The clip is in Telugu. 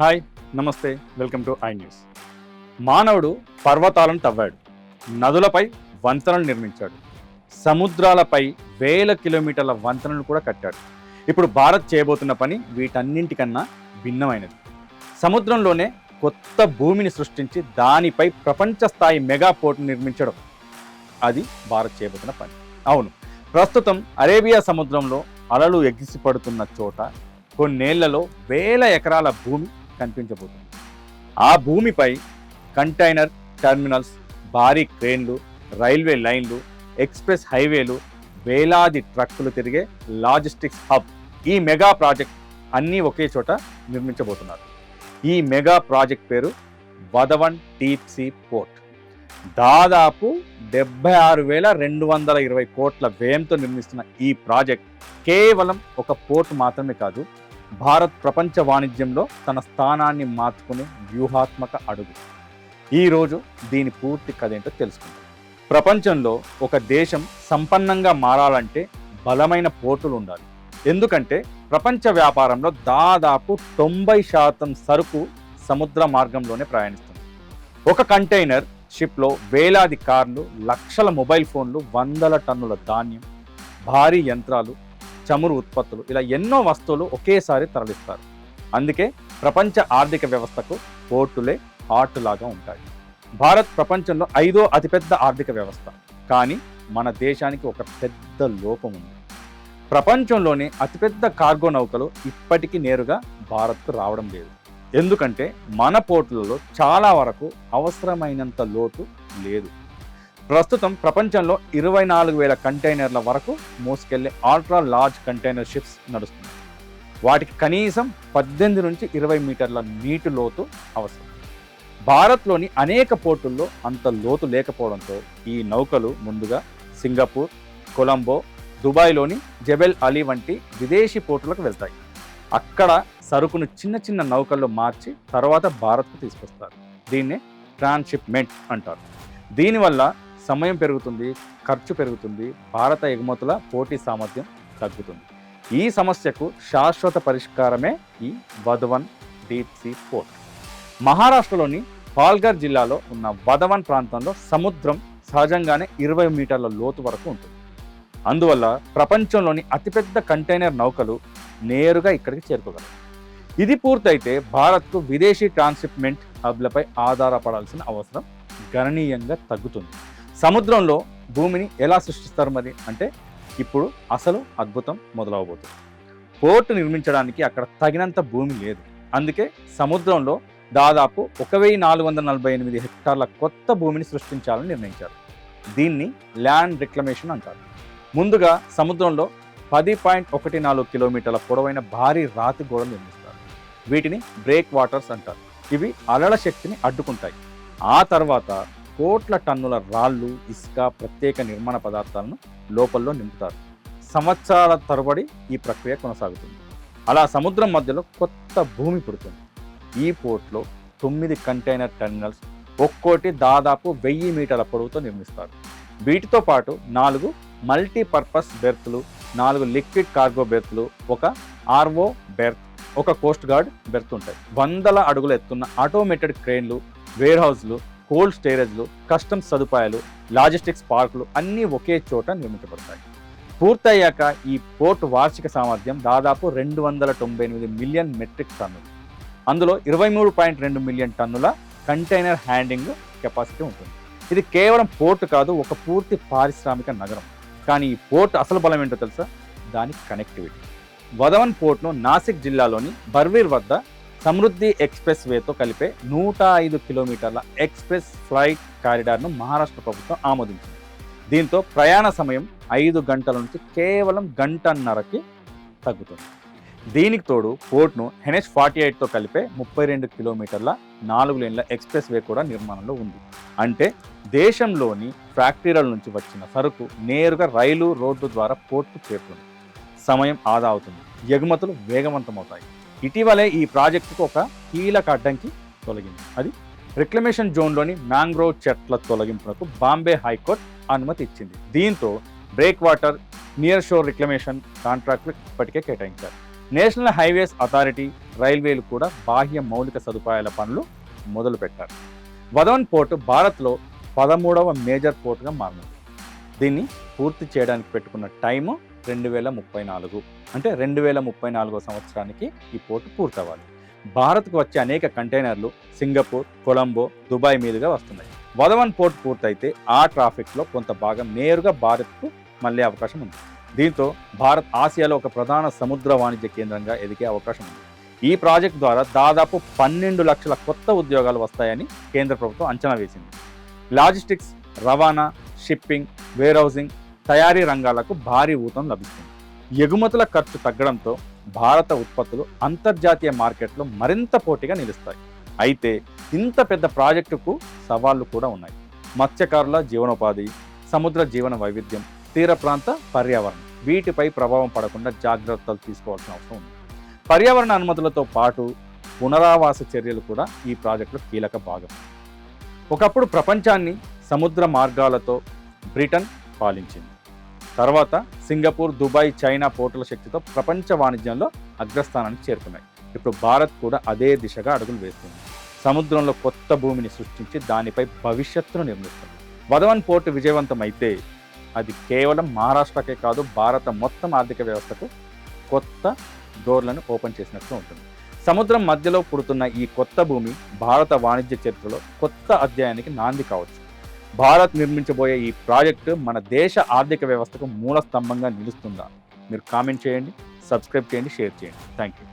హాయ్, నమస్తే, వెల్కమ్ టు ఐ న్యూస్. మానవుడు పర్వతాలను తవ్వాడు, నదులపై వంతెనలు నిర్మించాడు, సముద్రాలపై వేల కిలోమీటర్ల వంతెనలు కూడా కట్టాడు. ఇప్పుడు భారత్ చేయబోతున్న పని వీటన్నింటికన్నా భిన్నమైనది. సముద్రంలోనే కొత్త భూమిని సృష్టించి దానిపై ప్రపంచ స్థాయి మెగా పోర్టును నిర్మించడం, అది భారత్ చేయబోతున్న పని. అవును, ప్రస్తుతం అరేబియా సముద్రంలో అలలు ఎగిసిపడుతున్న చోట కొన్నేళ్లలో వేల ఎకరాల భూమి కనిపించబోతుంది. ఆ భూమిపై కంటైనర్ టెర్మినల్స్, భారీ క్రేన్లు, రైల్వే లైన్లు, ఎక్స్ప్రెస్ హైవేలు, వేలాది ట్రక్కులు తిరిగే లాజిస్టిక్స్ హబ్, ఈ మెగా ప్రాజెక్ట్ అన్నీ ఒకే చోట నిర్మించబోతున్నారు. ఈ మెగా ప్రాజెక్ట్ పేరు వధవన్ డీప్ సీ పోర్ట్. దాదాపు 76,220 కోట్ల వ్యయంతో నిర్మిస్తున్న ఈ ప్రాజెక్ట్ కేవలం ఒక పోర్ట్ మాత్రమే కాదు, భారత్ ప్రపంచ వాణిజ్యంలో తన స్థానాన్ని మార్చుకునే వ్యూహాత్మక అడుగు. ఈరోజు దీని పూర్తి కథ ఏంటో తెలుసుకుందాం. ప్రపంచంలో ఒక దేశం సంపన్నంగా మారాలంటే బలమైన పోర్టులు ఉండాలి. ఎందుకంటే ప్రపంచ వ్యాపారంలో దాదాపు 90% సరుకు సముద్ర మార్గంలోనే ప్రయాణిస్తుంది. ఒక కంటైనర్ షిప్లో వేలాది కార్లు, లక్షల మొబైల్ ఫోన్లు, వందల టన్నుల ధాన్యం, భారీ యంత్రాలు, చమురు ఉత్పత్తులు, ఇలా ఎన్నో వస్తువులు ఒకేసారి తరలిస్తారు. అందుకే ప్రపంచ ఆర్థిక వ్యవస్థకు పోర్టులే హార్ట్ లాగా ఉంటాయి. భారత్ ప్రపంచంలో 5వ అతిపెద్ద ఆర్థిక వ్యవస్థ. కానీ మన దేశానికి ఒక పెద్ద లోపం ఉంది. ప్రపంచంలోని అతిపెద్ద కార్గో నౌకలు ఇప్పటికీ నేరుగా భారత్కు రావడం లేదు. ఎందుకంటే మన పోర్టులలో చాలా వరకు అవసరమైనంత లోతు లేదు. ప్రస్తుతం ప్రపంచంలో 24,000 కంటైనర్ల వరకు మోసుకెళ్లే అల్ట్రా లార్జ్ కంటైనర్ షిప్స్ నడుస్తున్నాయి. వాటికి కనీసం 18 నుంచి 20 మీటర్ల నీటి లోతు అవసరం. భారత్లోని అనేక పోర్టుల్లో అంత లోతు లేకపోవడంతో ఈ నౌకలు ముందుగా సింగపూర్, కొలంబో, దుబాయ్లోని జబెల్ అలీ వంటి విదేశీ పోర్టులకు వెళ్తాయి. అక్కడ సరుకును చిన్న చిన్న నౌకల్లో మార్చి తర్వాత భారత్కు తీసుకొస్తారు. దీన్నే ట్రాన్స్షిప్మెంట్ అంటారు. దీనివల్ల సమయం పెరుగుతుంది, ఖర్చు పెరుగుతుంది, భారత ఎగుమతుల పోటీ సామర్థ్యం తగ్గుతుంది. ఈ సమస్యకు శాశ్వత పరిష్కారమే ఈ వధవన్ డీప్ సీ పోర్ట్. మహారాష్ట్రలోని పాల్ఘర్ జిల్లాలో ఉన్న వధవన్ ప్రాంతంలో సముద్రం సహజంగానే 20 మీటర్ల లోతు వరకు ఉంటుంది. అందువల్ల ప్రపంచంలోని అతిపెద్ద కంటైనర్ నౌకలు నేరుగా ఇక్కడికి చేరుకోగలరు. ఇది పూర్తయితే భారత్కు విదేశీ ట్రాన్స్షిప్మెంట్ హబ్లపై ఆధారపడాల్సిన అవసరం గణనీయంగా తగ్గుతుంది. సముద్రంలో భూమిని ఎలా సృష్టిస్తారు మరి అంటే ఇప్పుడు అసలు అద్భుతం మొదలవబోతుంది. పోర్టు నిర్మించడానికి అక్కడ తగినంత భూమి లేదు. అందుకే సముద్రంలో దాదాపు 1,448 హెక్టార్ల కొత్త భూమిని సృష్టించాలని నిర్ణయించారు. దీన్ని ల్యాండ్ రిక్లమేషన్ అంటారు. ముందుగా సముద్రంలో 10.14 కిలోమీటర్ల పొడవైన భారీ రాతి గోడలు నిర్మిస్తారు. వీటిని బ్రేక్ వాటర్స్ అంటారు. ఇవి అలల శక్తిని అడ్డుకుంటాయి. ఆ తర్వాత కోట్ల టన్నుల రాళ్ళు, ఇసుక, ప్రత్యేక నిర్మాణ పదార్థాలను లోపల్లో నింపుతారు. సంవత్సరాల తరబడి ఈ ప్రక్రియ కొనసాగుతుంది. అలా సముద్రం మధ్యలో కొత్త భూమి పుడుతుంది. ఈ పోర్ట్లో 9 కంటైనర్ టెర్మినల్స్, ఒక్కోటి దాదాపు 1000 మీటర్ల పొడవుతో నిర్మిస్తారు. వీటితో పాటు 4 మల్టీపర్పస్ బెర్త్లు, 4 లిక్విడ్ కార్గో బెర్త్లు, ఒక ఆర్ఓ బెర్త్, ఒక కోస్ట్ గార్డ్ బెర్త్ ఉంటాయి. వందల అడుగులు ఎత్తున్న ఆటోమేటెడ్ క్రేన్లు, వేర్ హౌస్లు, కోల్డ్ స్టోరేజ్లు, కస్టమ్స్ సదుపాయాలు, లాజిస్టిక్స్ పార్కులు అన్నీ ఒకే చోట నిర్మించబడతాయి. పూర్తయ్యాక ఈ పోర్ట్ వార్షిక సామర్థ్యం దాదాపు 298 మిలియన్ మెట్రిక్ టన్నులు. అందులో 23.2 మిలియన్ టన్నుల కంటైనర్ హ్యాండింగ్ కెపాసిటీ ఉంటుంది. ఇది కేవలం పోర్టు కాదు, ఒక పూర్తి పారిశ్రామిక నగరం. కానీ ఈ పోర్ట్ అసలు బలం ఏంటో తెలుసా? దాని కనెక్టివిటీ. వధవన్ పోర్ట్ను నాసిక్ జిల్లాలోని బర్వీర్ వద్ద సమృద్ధి ఎక్స్ప్రెస్ వేతో కలిపే 105 కిలోమీటర్ల ఎక్స్ప్రెస్ ఫ్లైట్ కారిడార్ను మహారాష్ట్ర ప్రభుత్వం ఆమోదించింది. దీంతో ప్రయాణ సమయం 5 గంటల నుంచి కేవలం 1.5 తగ్గుతుంది. దీనికి తోడు పోర్ట్ను NH-48తో కలిపే 32 కిలోమీటర్ల 4 లేన్ల ఎక్స్ప్రెస్ వే కూడా నిర్మాణంలో ఉంది. అంటే దేశంలోని ఫ్యాక్టరీల నుంచి వచ్చిన సరుకు నేరుగా రైలు, రోడ్డు ద్వారా పోర్టు చేరుతుంది. సమయం ఆదా అవుతుంది, ఎగుమతులు వేగవంతమవుతాయి. ఇటీవలే ఈ ప్రాజెక్టుకు ఒక కీలక అడ్డంకి తొలగింది. అది రిక్లమేషన్ జోన్లోని మ్యాంగ్రోవ్ చెట్ల తొలగింపునకు బాంబే హైకోర్టు అనుమతి ఇచ్చింది. దీంతో బ్రేక్ వాటర్, నియర్ షోర్ రిక్లమేషన్ కాంట్రాక్టులు ఇప్పటికే కేటాయించారు. నేషనల్ హైవేస్ అథారిటీ, రైల్వేలు కూడా బాహ్య మౌలిక సదుపాయాల పనులు మొదలుపెట్టారు. వధవన్ పోర్టు భారత్లో 13వ మేజర్ పోర్టుగా మారింది. దీన్ని పూర్తి చేయడానికి పెట్టుకున్న టైము 2034. అంటే 2034 సంవత్సరానికి ఈ పోర్టు పూర్తవ్వాలి. భారత్కు వచ్చే అనేక కంటైనర్లు సింగపూర్, కొలంబో, దుబాయ్ మీదుగా వస్తున్నాయి. వధవన్ పోర్ట్ పూర్తయితే ఆ ట్రాఫిక్లో కొంత భాగం నేరుగా భారత్కు మళ్ళీ అవకాశం ఉంది. దీంతో భారత్ ఆసియాలో ఒక ప్రధాన సముద్ర వాణిజ్య కేంద్రంగా ఎదిగే అవకాశం ఉంది. ఈ ప్రాజెక్ట్ ద్వారా దాదాపు 12 లక్షల కొత్త ఉద్యోగాలు వస్తాయని కేంద్ర ప్రభుత్వం అంచనా వేసింది. లాజిస్టిక్స్, రవాణా, షిప్పింగ్, వేర్హౌసింగ్, తయారీ రంగాలకు భారీ ఊతం లభిస్తుంది. ఎగుమతుల ఖర్చు తగ్గడంతో భారత ఉత్పత్తులు అంతర్జాతీయ మార్కెట్లో మరింత పోటీగా నిలుస్తాయి. అయితే ఇంత పెద్ద ప్రాజెక్టుకు సవాళ్లు కూడా ఉన్నాయి. మత్స్యకారుల జీవనోపాధి, సముద్ర జీవన వైవిధ్యం, తీర ప్రాంత పర్యావరణం, వీటిపై ప్రభావం పడకుండా జాగ్రత్తలు తీసుకోవాల్సిన అవసరం ఉంది. పర్యావరణ అనుమతులతో పాటు పునరావాస చర్యలు కూడా ఈ ప్రాజెక్టులో కీలక భాగం. ఒకప్పుడు ప్రపంచాన్ని సముద్ర మార్గాలతో బ్రిటన్ పాలించింది. తర్వాత సింగపూర్, దుబాయ్, చైనా పోర్టుల శక్తితో ప్రపంచ వాణిజ్యంలో అగ్రస్థానానికి చేరుకున్నాయి. ఇప్పుడు భారత్ కూడా అదే దిశగా అడుగులు వేస్తుంది. సముద్రంలో కొత్త భూమిని సృష్టించి దానిపై భవిష్యత్తును నిర్మిస్తుంది. వధవన్ పోర్టు విజయవంతమైతే అది కేవలం మహారాష్ట్రకే కాదు, భారత మొత్తం ఆర్థిక వ్యవస్థకు కొత్త డోర్లను ఓపెన్ చేసినట్లు ఉంటుంది. సముద్రం మధ్యలో పుడుతున్న ఈ కొత్త భూమి భారత వాణిజ్య చరిత్రలో కొత్త అధ్యాయానికి నాంది కావచ్చు. భారత్ నిర్మించబోయే ఈ ప్రాజెక్టు మన దేశ ఆర్థిక వ్యవస్థకు మూల స్తంభంగా నిలుస్తుందా? మీరు కామెంట్ చేయండి, సబ్స్క్రైబ్ చేయండి, షేర్ చేయండి. Thank you.